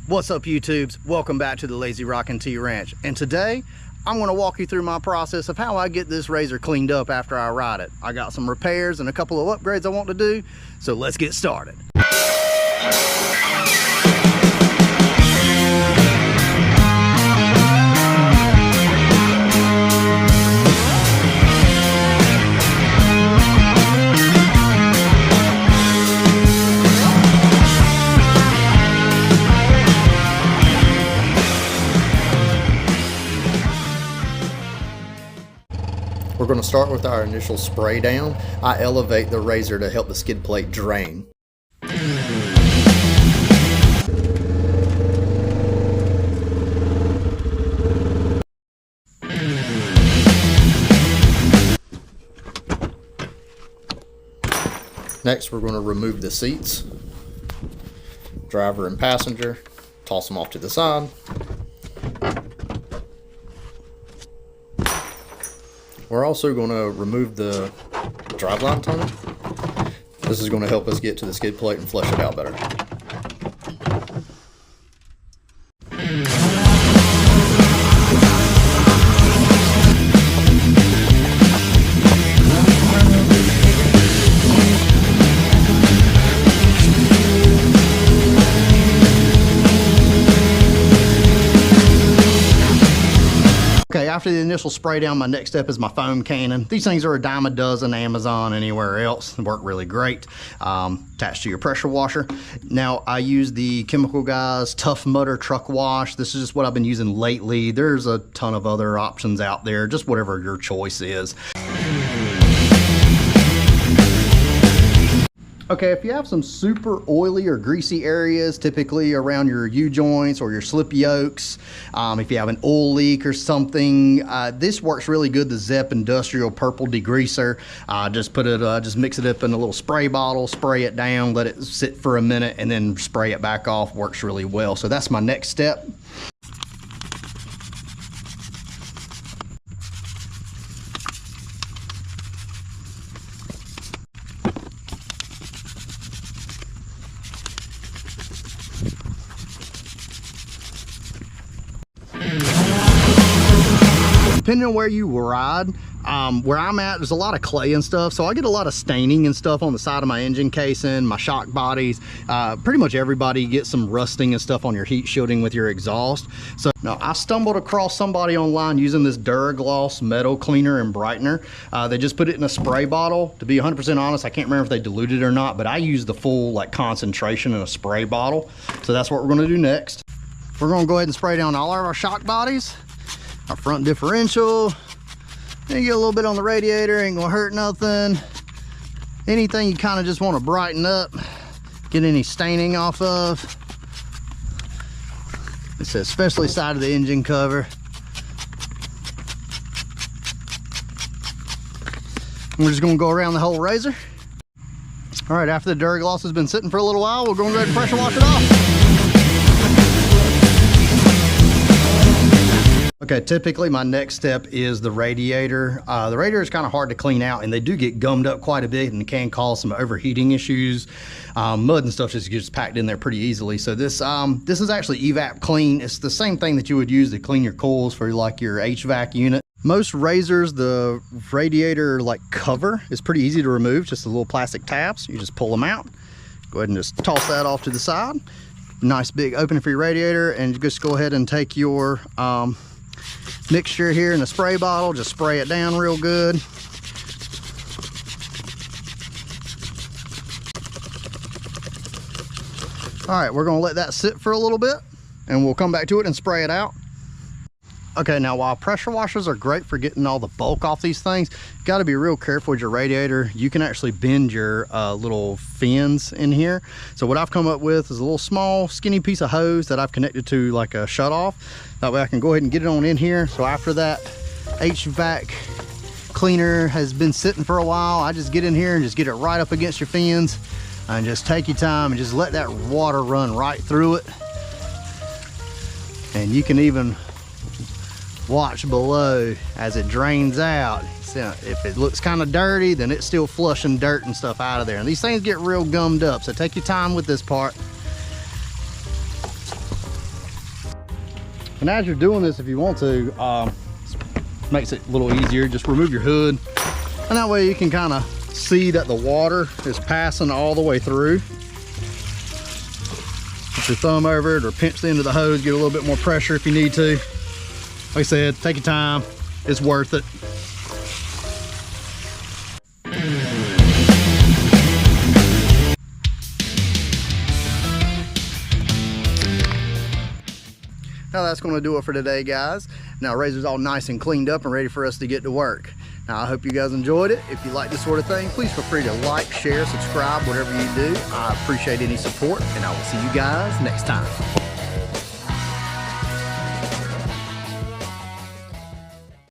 What's up, YouTubes? Welcome back to the Lazy Rockin' T Ranch. And today, I'm gonna walk you through my process of how I get this razor cleaned up after I ride it. I got some repairs and a couple of upgrades I want to do, so let's get started. We're going to start with our initial spray down. I elevate the razor to help the skid plate drain. Next, we're going to remove the seats, driver and passenger, toss them off to the side. We're also going to remove the driveline tunnel. This is going to help us get to the skid plate and flush it out better. Okay, after the initial spray down, my next step is my foam cannon. These things are a dime a dozen, Amazon, anywhere else. They work really great. Attached to your pressure washer. Now, I use the Chemical Guys Tough Mudder Truck Wash. This is just what I've been using lately. There's a ton of other options out there, just whatever your choice is. Okay, if you have some super oily or greasy areas, typically around your U-joints or your slip yokes, if you have an oil leak or something, this works really good, the Zep Industrial Purple Degreaser. Just mix it up in a little spray bottle, spray it down, let it sit for a minute, and then spray it back off. Works really well. So that's my next step. Depending on where you ride, where I'm at, there's a lot of clay and stuff, so I get a lot of staining and stuff on the side of my engine casing, my shock bodies. Pretty much everybody gets some rusting and stuff on your heat shielding with your exhaust. So now I stumbled across somebody online using this Duragloss metal cleaner and brightener. They just put it in a spray bottle. To be 100% honest, I can't remember if they diluted it or not, but I use the full concentration in a spray bottle. So that's what we're going to do next. We're going to go ahead and spray down all of our shock bodies, our front differential. Then you get a little bit on the radiator, ain't gonna hurt nothing. Anything you kind of just want to brighten up, get any staining off of. It's especially side of the engine cover. We're just gonna go around the whole razor. All right, after the Duragloss has been sitting for a little while, we're gonna go ahead and pressure wash it off. Okay, typically my next step is the radiator. The radiator is kind of hard to clean out, and they do get gummed up quite a bit and can cause some overheating issues. Mud and stuff just gets packed in there pretty easily. So this is actually evap clean. It's the same thing that you would use to clean your coils for like your HVAC unit. Most razors, the radiator cover is pretty easy to remove, just the little plastic tabs. You just pull them out. Go ahead and just toss that off to the side. Nice big opening for your radiator, and just go ahead and take your mixture here in a spray bottle, just spray it down real good. All right, we're gonna let that sit for a little bit and we'll come back to it and spray it out. Okay, now while pressure washers are great for getting all the bulk off these things, you got to be real careful with your radiator. You can actually bend your little fins in here. So what I've come up with is a little small skinny piece of hose that I've connected to like a shut off. That way I can go ahead and get it on in here. So after that HVAC cleaner has been sitting for a while, I just get in here and just get it right up against your fins and just take your time and just let that water run right through it. And you can even watch below as it drains out. So if it looks kind of dirty, then it's still flushing dirt and stuff out of there. And these things get real gummed up, so take your time with this part. And as you're doing this, if you want to, makes it a little easier, just remove your hood. And that way you can kind of see that the water is passing all the way through. Put your thumb over it or pinch the end of the hose, get a little bit more pressure if you need to. Like I said, take your time, it's worth it. Now that's going to do it for today, guys. Now Razor's all nice and cleaned up and ready for us to get to work. Now I hope you guys enjoyed it. If you like this sort of thing, please feel free to like, share, subscribe, whatever you do. I appreciate any support, and I will see you guys next time.